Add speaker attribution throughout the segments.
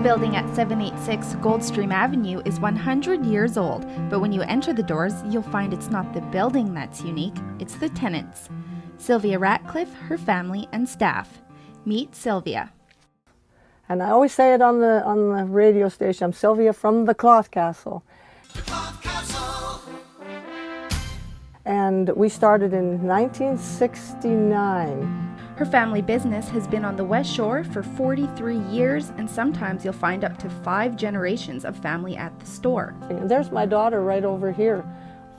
Speaker 1: building at 786 Goldstream Avenue is 100 years old, but when you enter the doors, you'll find it's not the building that's unique, it's the tenants. Sylvia Ratcliffe, her family, and staff. Meet Sylvia.
Speaker 2: And I always say it on the radio station, I'm Sylvia from the Cloth Castle. The Cloth Castle! And we started in 1969.
Speaker 1: Her family business has been on the West Shore for 43 years, and sometimes you'll find up to 5 generations of family at the store.
Speaker 2: And there's my daughter right over here.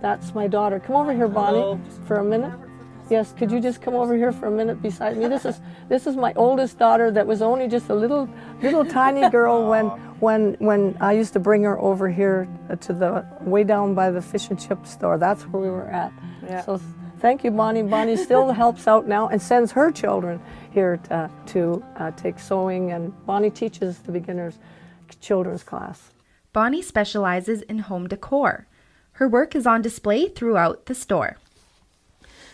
Speaker 2: That's my daughter. Come over here, Bonnie,
Speaker 3: Hello.
Speaker 2: for a minute. Yes, could you just come over here for a minute beside me? This is my oldest daughter that was only just a little tiny girl when I used to bring her over here to the way down by the fish and chip store. That's where we were at.
Speaker 3: Yeah.
Speaker 2: So thank you, Bonnie. Bonnie still helps out now and sends her children here to take sewing, and Bonnie teaches the beginners children's class.
Speaker 1: Bonnie specializes in home decor. Her work is on display throughout the store.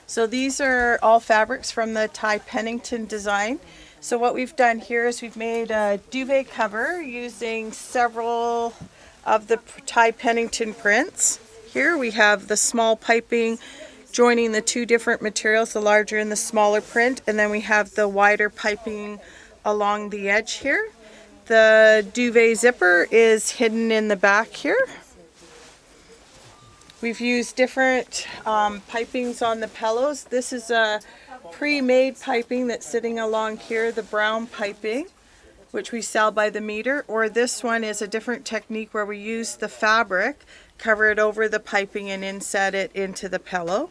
Speaker 3: So these are all fabrics from the Ty Pennington design. So what we've done here is we've made a duvet cover using several of the Ty Pennington prints. Here we have the small piping joining the 2 different materials, the larger and the smaller print, and then we have the wider piping along the edge here. The duvet zipper is hidden in the back here. We've used different pipings on the pillows. This is a pre-made piping that's sitting along here, the brown piping, which we sell by the meter, or this one is a different technique where we use the fabric, cover it over the piping, and inset it into the pillow.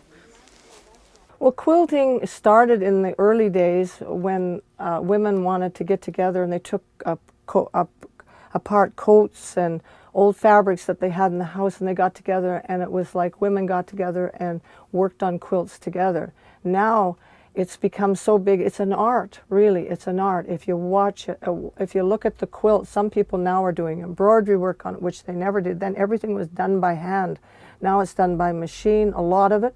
Speaker 2: Well, quilting started in the early days when women wanted to get together, and they took apart coats and old fabrics that they had in the house, and they got together, and it was like women got together and worked on quilts together. Now it's become so big. It's an art, really. It's an art. If you watch it, if you look at the quilt, some people now are doing embroidery work on it, which they never did. Then everything was done by hand. Now it's done by machine, a lot of it.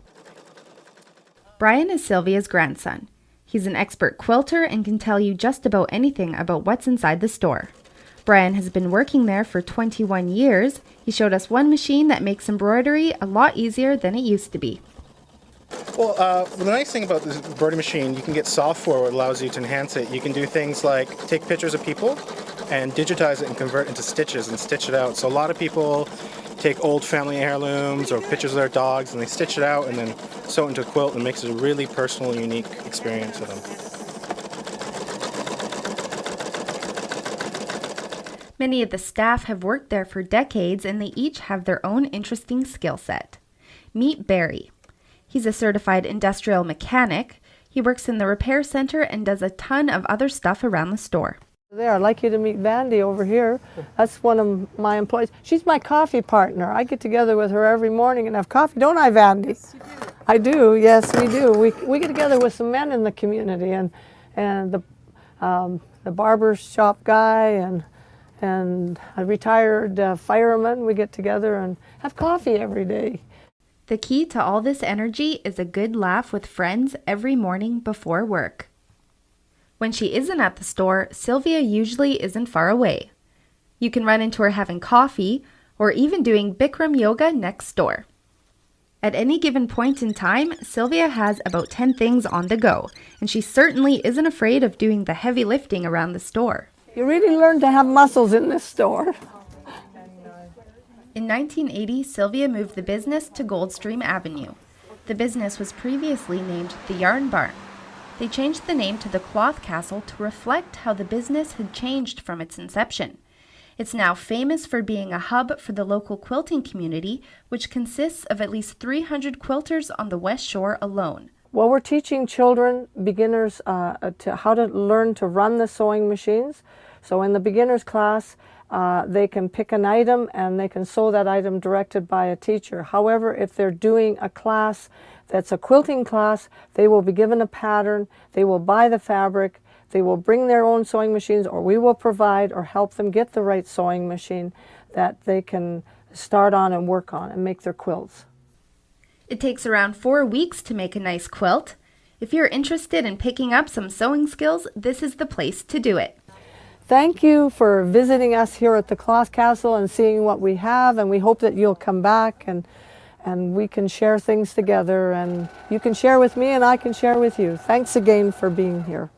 Speaker 1: Brian is Sylvia's grandson. He's an expert quilter and can tell you just about anything about what's inside the store. Brian has been working there for 21 years. He showed us one machine that makes embroidery a lot easier than it used to be.
Speaker 4: Well, the nice thing about this embroidery machine, you can get software that allows you to enhance it. You can do things like take pictures of people and digitize it and convert it into stitches and stitch it out. So a lot of people take old family heirlooms or pictures of their dogs and they stitch it out and then sew it into a quilt, and makes it a really personal, unique experience for them.
Speaker 1: Many of the staff have worked there for decades, and they each have their own interesting skill set. Meet Barry. He's a certified industrial mechanic. He works in the repair center and does a ton of other stuff around the store.
Speaker 2: There, I'd like you to meet Vandy over here. That's one of my employees. She's my coffee partner. I get together with her every morning and have coffee, don't I, Vandy? Yes, you do. I do, yes, we do. We get together with some men in the community, and the barber shop guy and a retired fireman. We get together and have coffee every day.
Speaker 1: The key to all this energy is a good laugh with friends every morning before work. When she isn't at the store, Sylvia usually isn't far away. You can run into her having coffee or even doing Bikram yoga next door. At any given point in time, Sylvia has about 10 things on the go, and she certainly isn't afraid of doing the heavy lifting around the store.
Speaker 2: You really learn to have muscles in this store.
Speaker 1: In 1980, Sylvia moved the business to Goldstream Avenue. The business was previously named the Yarn Barn. They changed the name to the Cloth Castle to reflect how the business had changed from its inception. It's now famous for being a hub for the local quilting community, which consists of at least 300 quilters on the West Shore alone.
Speaker 2: Well, we're teaching children, beginners, to how to learn to run the sewing machines. So in the beginners class, they can pick an item and they can sew that item directed by a teacher. However, if they're doing a class that's a quilting class, they will be given a pattern, they will buy the fabric, they will bring their own sewing machines, or we will provide or help them get the right sewing machine that they can start on and work on and make their quilts.
Speaker 1: It takes around 4 weeks to make a nice quilt. If you're interested in picking up some sewing skills, this is the place to do it.
Speaker 2: thank you for visiting us here at the Cloth Castle and seeing what we have, and we hope that you'll come back and we can share things together, and you can share with me and I can share with you. Thanks again for being here.